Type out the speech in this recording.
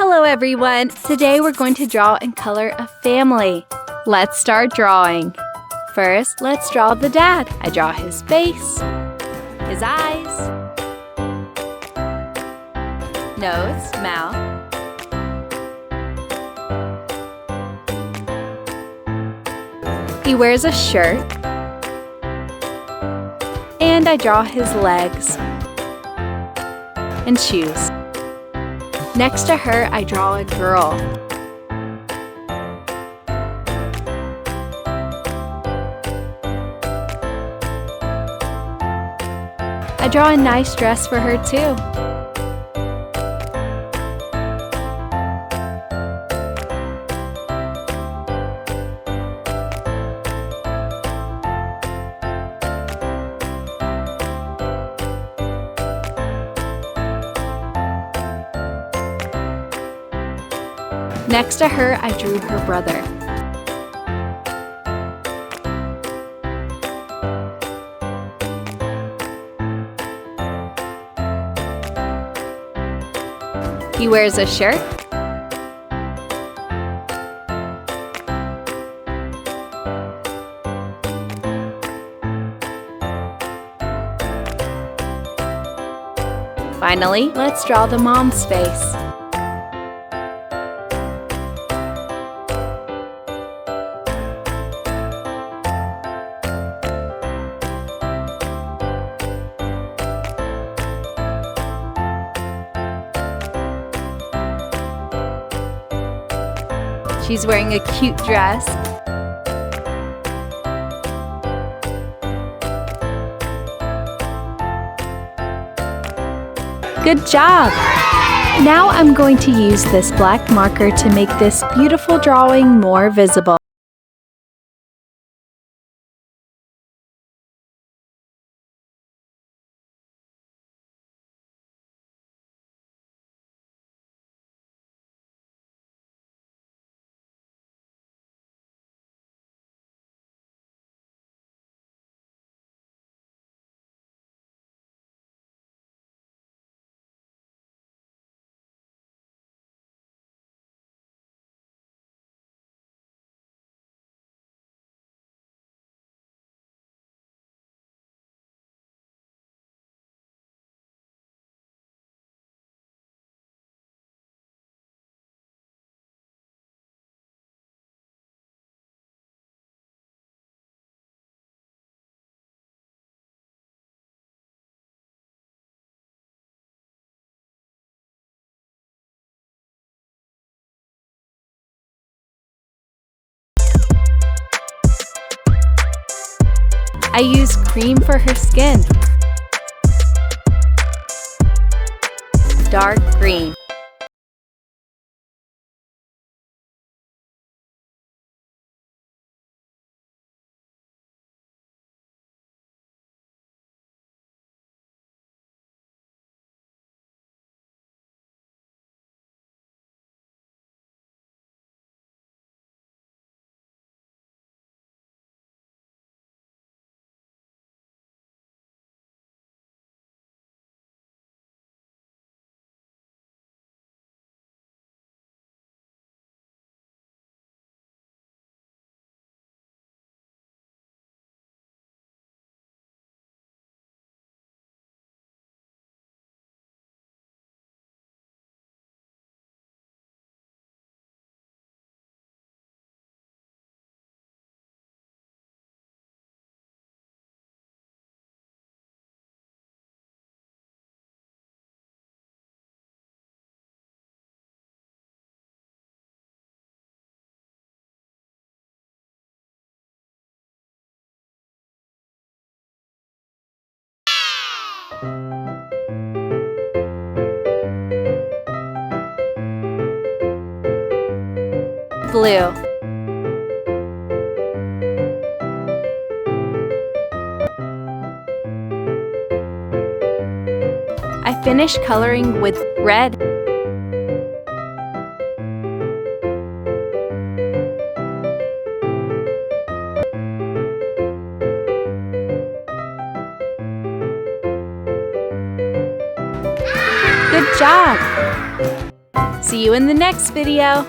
Hello everyone! Today we're going to draw and color a family. Let's start drawing. First, let's draw the dad. I draw his face, his eyes, nose, mouth, he wears a shirt, and I draw his legs and shoes. Next to her, I draw a girl. I draw a nice dress for her too. Next to her, I drew her brother. He wears a shirt, finally, let's draw the mom's face. She's wearing a cute dress. Good job! Now I'm going to use this black marker to make this beautiful drawing more visible. I use cream for her skin. Dark green. Blue. I finish coloring with red. Good job! See you in the next video.